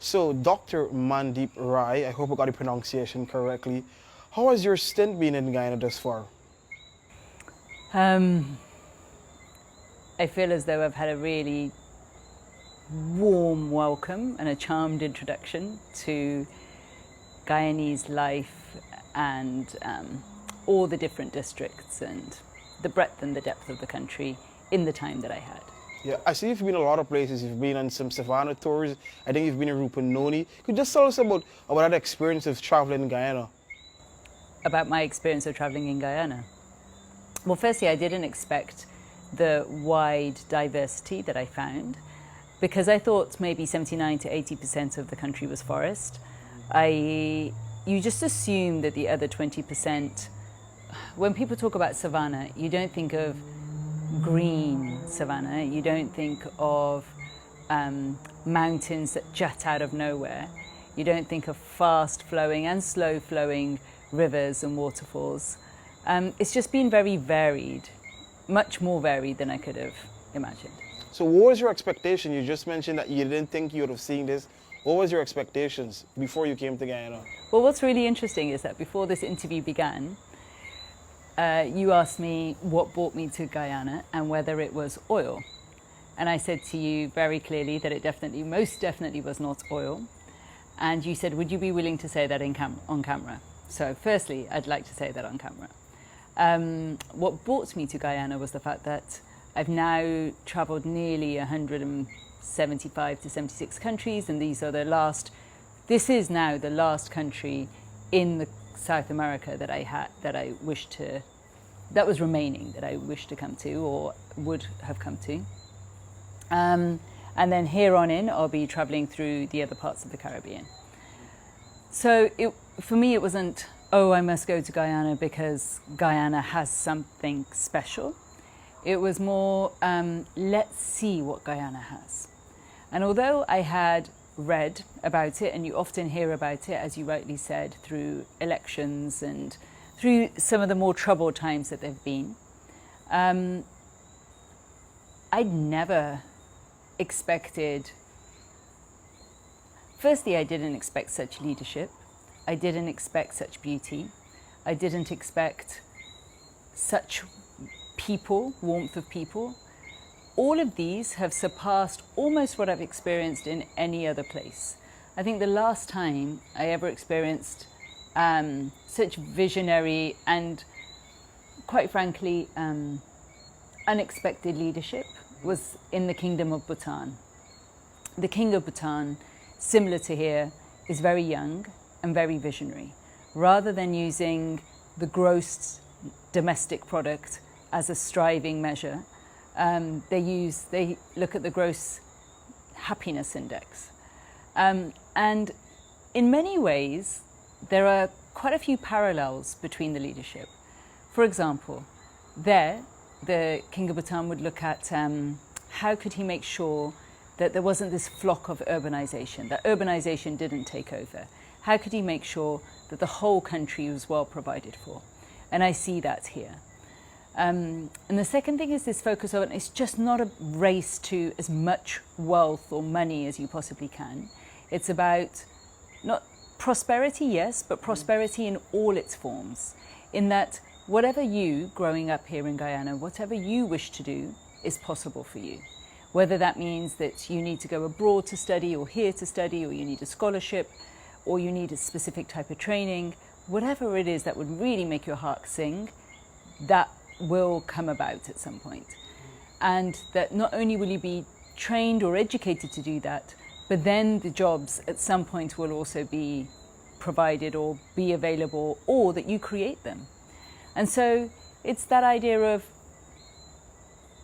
So, Dr. Mandeep Rai, I hope I got the pronunciation correctly. How has your stint been in Guyana thus far? I feel as though I've had a really warm welcome and a charmed introduction to Guyanese life and all the different districts and the breadth and the depth of the country in the time that I had. Yeah, I see you've been a lot of places. You've been on some savannah tours. I think you've been in Rupunoni. Could you just tell us about that experience of traveling in Guyana? About my experience of traveling in Guyana. Well, firstly, I didn't expect the wide diversity that I found because I thought maybe 79 to 80% of the country was forest. You just assume that the other 20%, when people talk about savanna, you don't think of green savanna, you don't think of mountains that jut out of nowhere, you don't think of fast flowing and slow flowing rivers and waterfalls. It's just been very varied, much more varied than I could have imagined. So what was your expectation? You just mentioned that you didn't think you would have seen this. What was your expectations before you came to Guyana? Well, what's really interesting is that before this interview began, you asked me what brought me to Guyana and whether it was oil. And I said to you very clearly that it most definitely was not oil. And you said, would you be willing to say that on camera? So firstly, I'd like to say that on camera. What brought me to Guyana was the fact that I've now travelled nearly 175 to 76 countries, and this is now the last country in the South America that I wished to come to or would have come to. And then here on in, I'll be travelling through the other parts of the Caribbean. So for me, it wasn't, oh, I must go to Guyana because Guyana has something special. It was more, let's see what Guyana has. And although I had read about it, and you often hear about it, as you rightly said, through elections and through some of the more troubled times that they've been, I'd never expected. Firstly, I didn't expect such leadership. I didn't expect such beauty. I didn't expect such people, warmth of people. All of these have surpassed almost what I've experienced in any other place. I think the last time I ever experienced such visionary and, quite frankly, unexpected leadership was in the Kingdom of Bhutan. The King of Bhutan, similar to here, is very young and very visionary. Rather than using the gross domestic product as a striving measure, they look at the gross happiness index. And in many ways, there are quite a few parallels between the leadership. For example, the King of Bhutan would look at how could he make sure that there wasn't this flock of urbanization, that urbanization didn't take over. How could he make sure that the whole country was well provided for? And I see that here. And the second thing is this focus on, it's just not a race to as much wealth or money as you possibly can. It's about not prosperity, yes, but prosperity in all its forms. In that whatever you, growing up here in Guyana, whatever you wish to do is possible for you. Whether that means that you need to go abroad to study or here to study, or you need a scholarship, or you need a specific type of training, whatever it is that would really make your heart sing, that will come about at some point. And that not only will you be trained or educated to do that, but then the jobs at some point will also be provided or be available, or that you create them. And so it's that idea of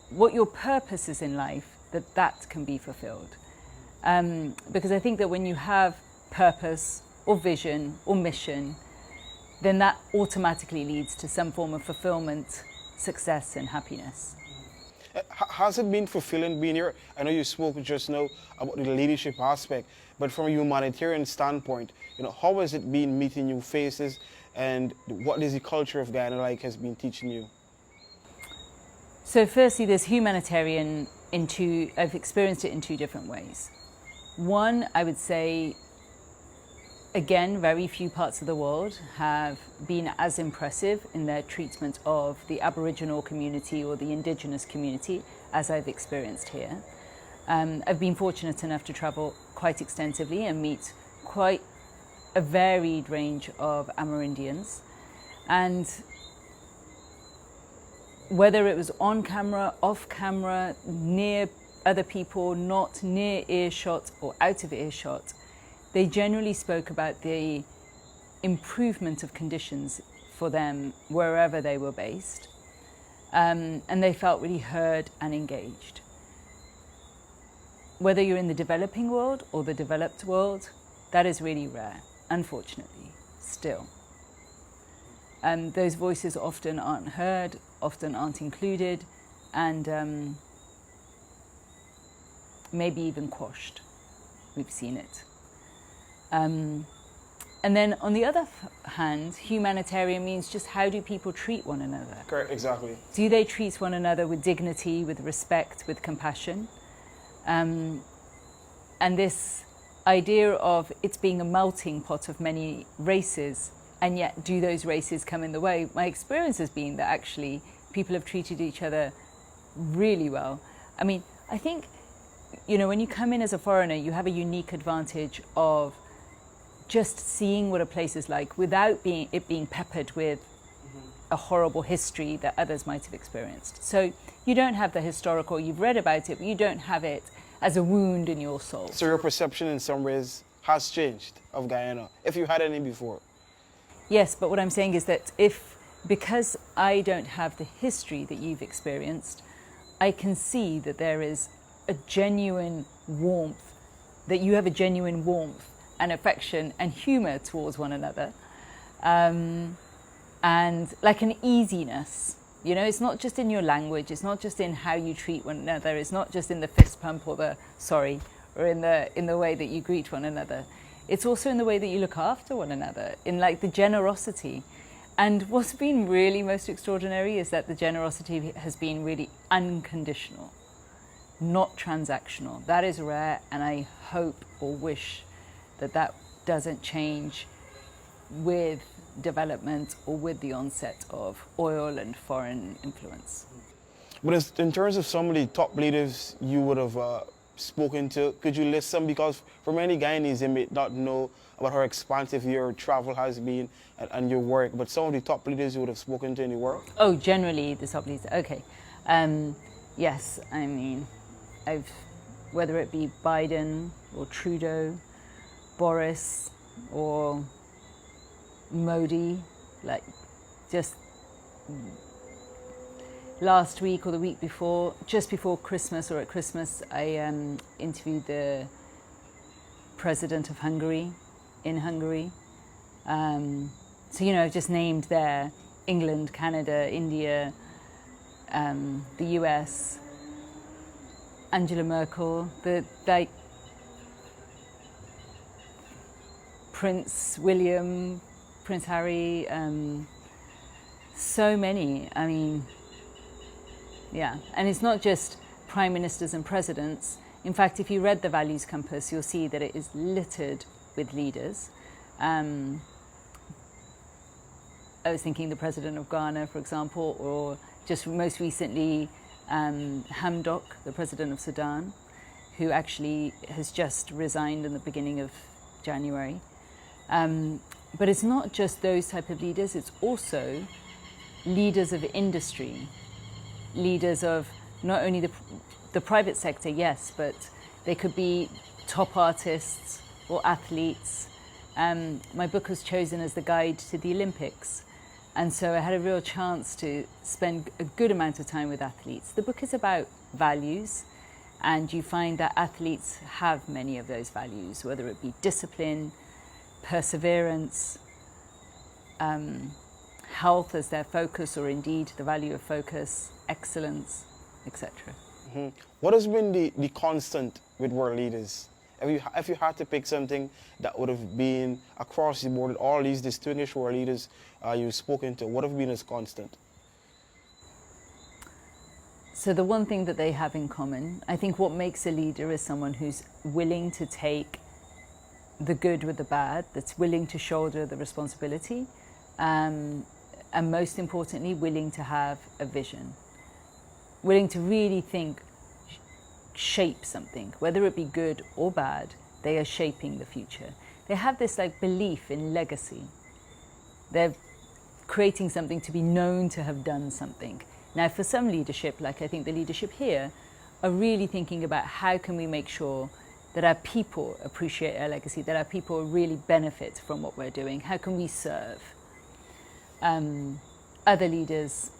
what your purpose is in life, that can be fulfilled. Because I think that when you have purpose or vision or mission, then that automatically leads to some form of fulfillment, success and happiness. Has it been fulfilling being here? I know you spoke just now about the leadership aspect, but from a humanitarian standpoint, how has it been meeting new faces, and what is the culture of Guyana like has been teaching you? So firstly, there's humanitarian I've experienced it in two different ways. One, I would say, again, very few parts of the world have been as impressive in their treatment of the Aboriginal community or the Indigenous community as I've experienced here. I've been fortunate enough to travel quite extensively and meet quite a varied range of Amerindians. And whether it was on camera, off camera, near other people, not near earshot or out of earshot, they generally spoke about the improvement of conditions for them wherever they were based. And they felt really heard and engaged. Whether you're in the developing world or the developed world, that is really rare, unfortunately, still. Those voices often aren't heard, often aren't included, and maybe even quashed. We've seen it. And then on the other hand, humanitarian means just how do people treat one another? Correct, exactly. Do they treat one another with dignity, with respect, with compassion? And this idea of it being a melting pot of many races, and yet do those races come in the way? My experience has been that actually people have treated each other really well. I mean, I think, you know, when you come in as a foreigner, you have a unique advantage of just seeing what a place is like without it being peppered with a horrible history that others might have experienced. So you don't have the historical, you've read about it, but you don't have it as a wound in your soul. So your perception in some ways has changed of Guyana, if you had any before. Yes, but what I'm saying is that because I don't have the history that you've experienced, I can see that there is a genuine warmth, that you have a genuine warmth and affection and humour towards one another. And like an easiness, you know, it's not just in your language, it's not just in how you treat one another, it's not just in the fist pump or or in the way that you greet one another. It's also in the way that you look after one another, in like the generosity. And what's been really most extraordinary is that the generosity has been really unconditional, not transactional. That is rare, and I hope or wish that that doesn't change with development or with the onset of oil and foreign influence. But in terms of some of the top leaders you would have spoken to, could you list some? Because for many Guyanese, they may not know about how expansive your travel has been and your work, but some of the top leaders you would have spoken to in the world? Oh, generally the top leaders, okay. Yes, I mean, whether it be Biden or Trudeau, Boris or Modi, like just last week or the week before, just before Christmas or at Christmas, I interviewed the president of Hungary, in Hungary. So, you know, just named there, England, Canada, India, the US, Angela Merkel, Prince William, Prince Harry, so many, I mean, yeah. And it's not just prime ministers and presidents. In fact, if you read the Values Compass, you'll see that it is littered with leaders. I was thinking the president of Ghana, for example, or just most recently, Hamdok, the president of Sudan, who actually has just resigned in the beginning of January. But it's not just those type of leaders, it's also leaders of industry, leaders of not only the private sector, yes, but they could be top artists or athletes. My book was chosen as the guide to the Olympics, and so I had a real chance to spend a good amount of time with athletes. The book is about values, and you find that athletes have many of those values, whether it be discipline, perseverance, health as their focus, or indeed the value of focus, excellence, etc. Mm-hmm. What has been the constant with world leaders? If you had to pick something that would have been across the board, all these distinguished world leaders you've spoken to, what have been as constant? So the one thing that they have in common, I think what makes a leader is someone who's willing to take the good with the bad, that's willing to shoulder the responsibility, and most importantly, willing to have a vision, willing to really think, shape something, whether it be good or bad, they are shaping the future. They have this like belief in legacy. They're creating something to be known to have done something. Now, for some leadership, like I think the leadership here, are really thinking about how can we make sure that our people appreciate our legacy, that our people really benefit from what we're doing. How can we serve? Other leaders,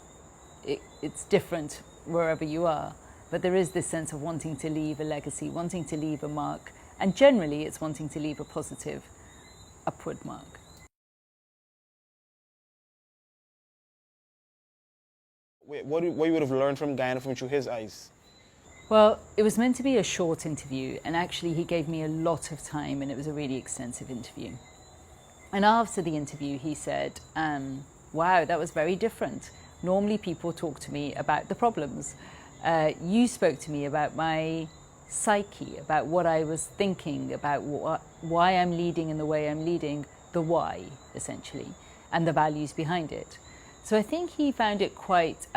it's different wherever you are, but there is this sense of wanting to leave a legacy, wanting to leave a mark, and generally it's wanting to leave a positive upward mark. What you would have learned from Guyana from through his eyes? Well, it was meant to be a short interview, and actually he gave me a lot of time, and it was a really extensive interview. And after the interview, he said, wow, that was very different. Normally people talk to me about the problems. You spoke to me about my psyche, about what I was thinking, about why I'm leading in the way I'm leading, the why, essentially, and the values behind it. So I think he found it quite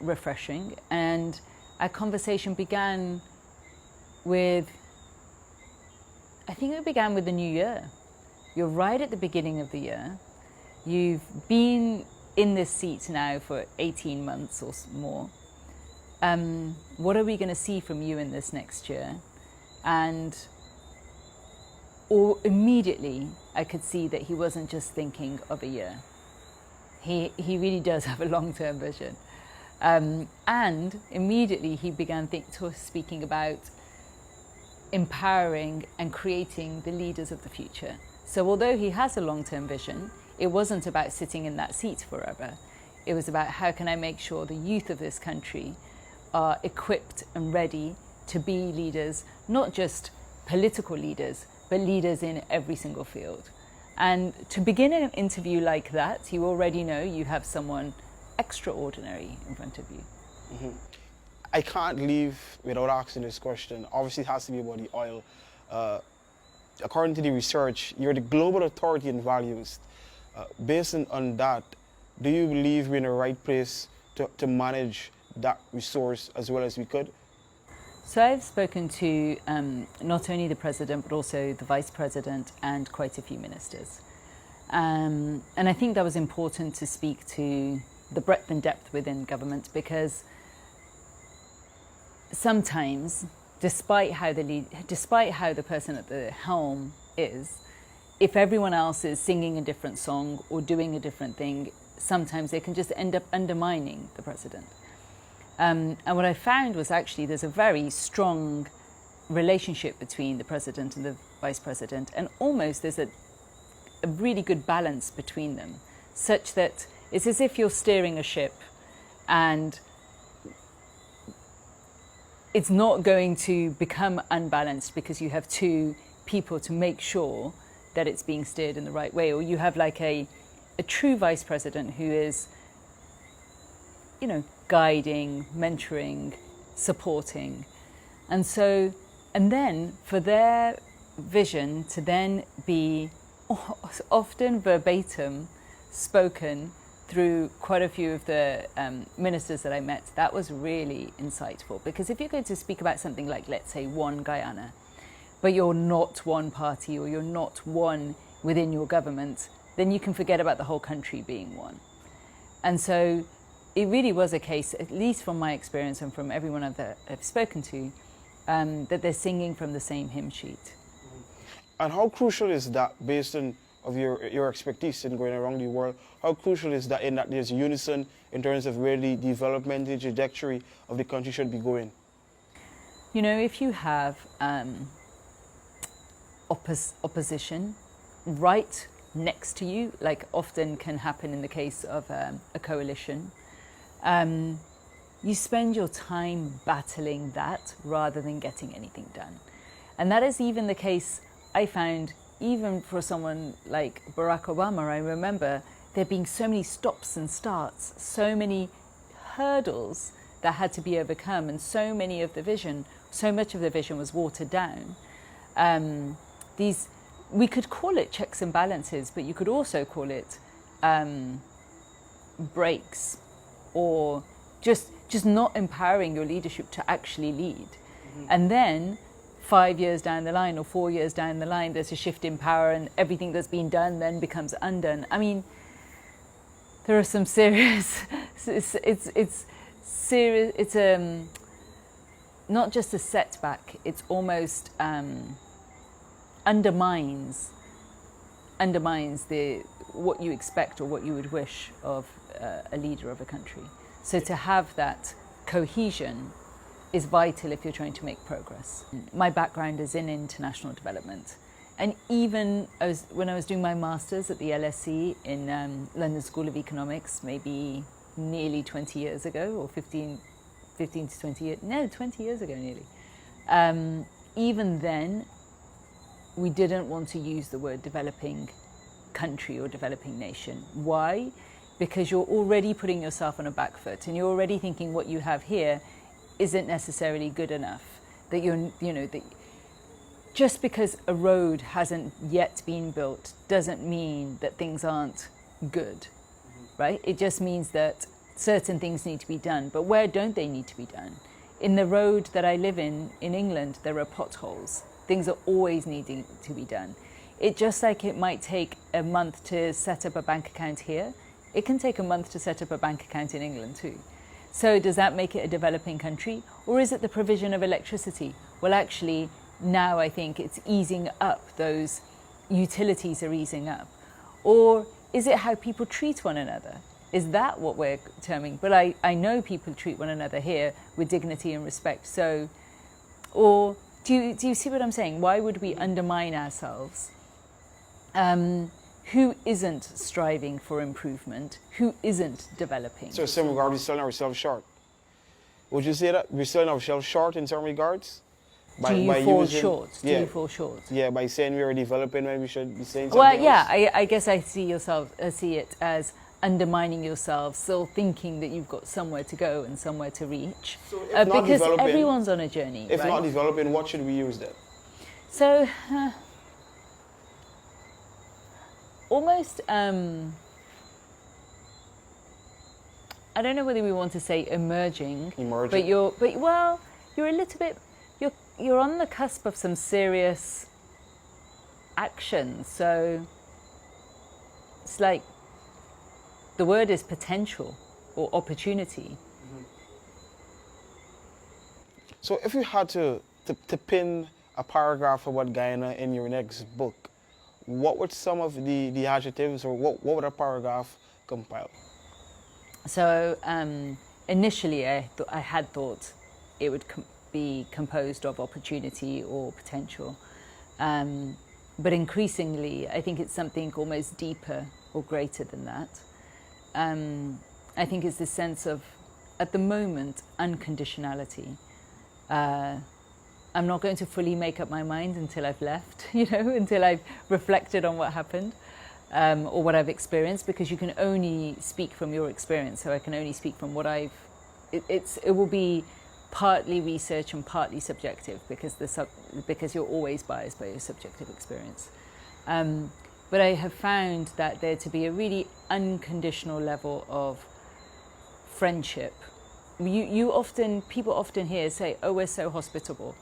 refreshing, and our conversation began with, I think it began with the new year. You're right at the beginning of the year. You've been in this seat now for 18 months or more. What are we going to see from you in this next year? And immediately I could see that he wasn't just thinking of a year. He really does have a long-term vision. And immediately he began speaking about empowering and creating the leaders of the future. So although he has a long-term vision, it wasn't about sitting in that seat forever. It was about how can I make sure the youth of this country are equipped and ready to be leaders, not just political leaders, but leaders in every single field. And to begin an interview like that, you already know you have someone extraordinary in front of you. Mm-hmm. I can't leave without asking this question. Obviously, it has to be about the oil. According to the research, you're the global authority in values. Based on that, do you believe we're in the right place to manage that resource as well as we could? So I've spoken to not only the president, but also the vice president and quite a few ministers. And I think that was important to speak to the breadth and depth within government, because sometimes, despite how the person at the helm is, if everyone else is singing a different song or doing a different thing, sometimes they can just end up undermining the president. And what I found was actually there's a very strong relationship between the president and the vice president, and almost there's a really good balance between them, such that it's as if you're steering a ship and it's not going to become unbalanced because you have two people to make sure that it's being steered in the right way, or you have like a true vice president who is, you know, guiding, mentoring, supporting. And then for their vision to then be often verbatim spoken through quite a few of the ministers that I met, that was really insightful. Because if you're going to speak about something like, let's say, one Guyana, but you're not one party or you're not one within your government, then you can forget about the whole country being one. And so it really was a case, at least from my experience and from everyone I've spoken to, that they're singing from the same hymn sheet. And how crucial is that, based on of your expertise in going around the world, how crucial is that in that there's unison in terms of where the developmental trajectory of the country should be going? You know, if you have opposition right next to you, like often can happen in the case of a coalition, you spend your time battling that rather than getting anything done. And that is even the case, I found, even for someone like Barack Obama. I remember there being so many stops and starts, so many hurdles that had to be overcome, and so much of the vision was watered down. We could call it checks and balances, but you could also call it breaks, or just not empowering your leadership to actually lead. And then 5 years down the line or 4 years down the line, there's a shift in power and everything that's been done then becomes undone. I mean, there are some serious, it's serious, it's not just a setback, it's almost undermines what you expect or what you would wish of a leader of a country. So to have that cohesion is vital if you're trying to make progress. My background is in international development. And even when I was doing my master's at the LSE in London School of Economics, maybe nearly 20 years ago, or 15 to 20 years, no, 20 years ago nearly. Even then, we didn't want to use the word developing country or developing nation. Why? Because you're already putting yourself on a back foot, and you're already thinking what you have here isn't necessarily good enough. That that just because a road hasn't yet been built doesn't mean that things aren't good, right? It just means that certain things need to be done, but where don't they need to be done? In the road that I live in England, there are potholes. Things are always needing to be done. It just like it might take a month to set up a bank account here, it can take a month to set up a bank account in England too. So does that make it a developing country? Or is it the provision of electricity? Well, actually, now I think it's easing up, those utilities are easing up. Or is it how people treat one another? Is that what we're terming? But I know people treat one another here with dignity and respect. So, or do you see what I'm saying? Why would we undermine ourselves? Who isn't striving for improvement? Who isn't developing? So in some regards, we're selling ourselves short. Would you say that we're selling ourselves short in some regards? Do you fall short? You fall short? Yeah, by saying we are developing, maybe we should be saying something Well, else. yeah, I guess I see it as undermining yourself, still thinking that you've got somewhere to go and somewhere to reach. So if not because developing, everyone's on a journey, if right? not developing, what should we use then? So, almost, I don't know whether we want to say emerging. But you're a little bit, you're on the cusp of some serious action. So it's like, the word is potential or opportunity. So if you had to pin a paragraph about Guyana in your next book, what would some of the adjectives, or what would a paragraph compile? So initially I had thought it would be composed of opportunity or potential. But increasingly, I think it's something almost deeper or greater than that. I think it's this sense of, at the moment, unconditionality. I'm not going to fully make up my mind until I've left, until I've reflected on what happened, or what I've experienced, because you can only speak from your experience. So I can only speak from what it will be partly research and partly subjective, because you're always biased by your subjective experience. But I have found that there to be a really unconditional level of friendship. People often hear say, "Oh, we're so hospitable,"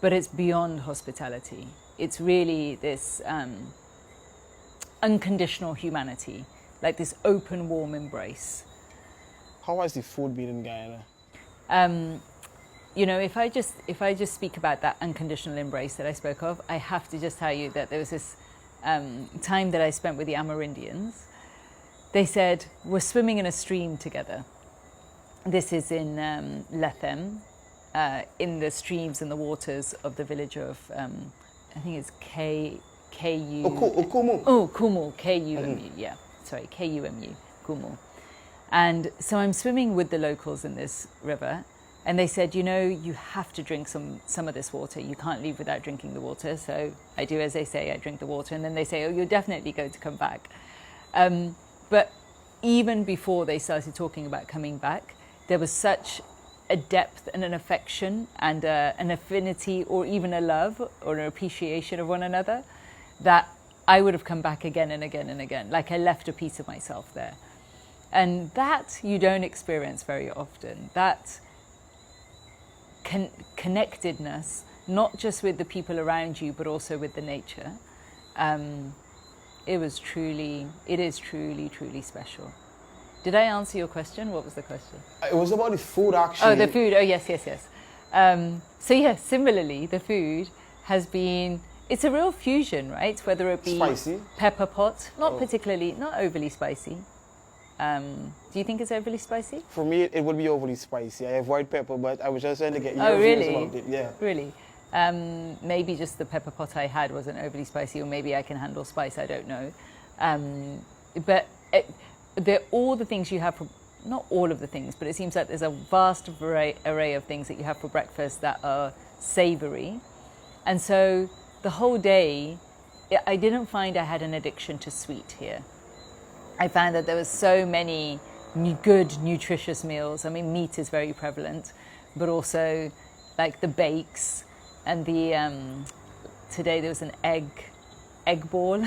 but it's beyond hospitality. It's really this unconditional humanity, like this open, warm embrace. How has the food been in Guyana? If I just speak about that unconditional embrace that I spoke of, I have to just tell you that there was this time that I spent with the Amerindians. They said, we're swimming in a stream together. This is in Lethem, in the streams and the waters of the village of, I think it's K-U... Kumu. Oh, Kumu, K-U-M-U, yeah. Sorry, K-U-M-U, Kumu. And so I'm swimming with the locals in this river, and they said, you have to drink some of this water. You can't leave without drinking the water. So I do as they say, I drink the water. And then they say, oh, you're definitely going to come back. But even before they started talking about coming back, there was such a depth and an affection and an affinity or even a love or an appreciation of one another that I would have come back again and again and again. Like I left a piece of myself there. And that you don't experience very often. That connectedness, not just with the people around you, but also with the nature. It is truly, truly special. Did I answer your question? What was the question? It was about the food, actually. Oh, the food. Oh, yes. So, yeah, similarly, the food has been, it's a real fusion, right? Whether it be Spicy? pepper pot, not particularly, not overly spicy. Do you think it's overly spicy? For me, it would be overly spicy. I avoid pepper, but I was just trying to get your Oh, views really? about it. Yeah. Really? Maybe just the pepper pot I had wasn't overly spicy, or maybe I can handle spice, I don't know. But they're all the things you have for, not all of the things, but it seems like there's a vast array of things that you have for breakfast that are savoury. And so the whole day, I didn't find I had an addiction to sweet here. I found that there was so many good, nutritious meals. I mean, meat is very prevalent, but also like the bakes and the, today there was an egg ball.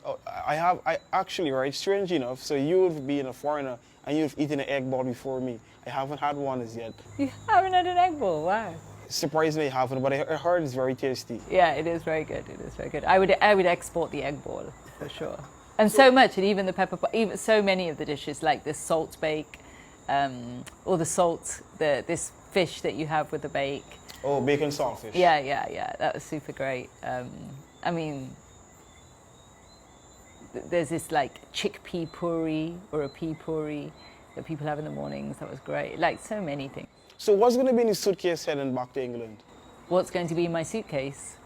Oh, I actually, right, strange enough, so you've been a foreigner and you've eaten an egg ball before me. I haven't had one as yet. You haven't had an egg ball? Wow. Surprisingly, I haven't, but I heard it's very tasty. Yeah, it is very good. It is very good. I would export the egg ball for sure. And so much, and even the pepper pot, even so many of the dishes, like this salt bake, or the salt, this fish that you have with the bake. Oh, bacon saltfish. Yeah. That was super great. I mean, there's this like chickpea puri or a pea puri that people have in the mornings. That was great. Like so many things. So what's going to be in the suitcase heading back to England? What's going to be in my suitcase?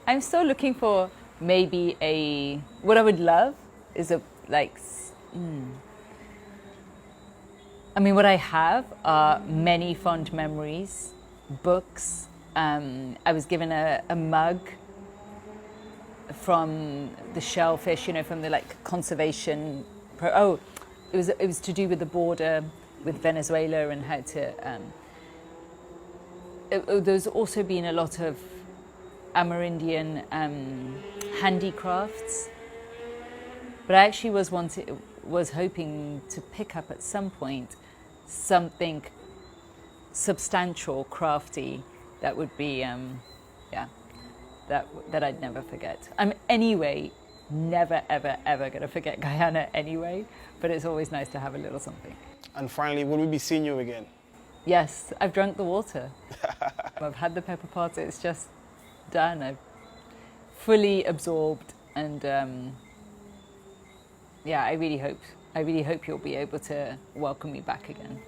I'm still looking for maybe what I would love is I mean, what I have are many fond memories, books. I was given a mug from the shellfish, from the like conservation. It was to do with the border with Venezuela and how to. There's also been a lot of Amerindian handicrafts, but I actually was hoping to pick up at some point something substantial, crafty that would be that I'd never forget. I'm anyway never ever gonna forget Guyana anyway, but it's always nice to have a little something. And finally, will we be seeing you again? Yes, I've drunk the water. I've had the pepper pot. It's just done. I've fully absorbed, and I really hope you'll be able to welcome me back again.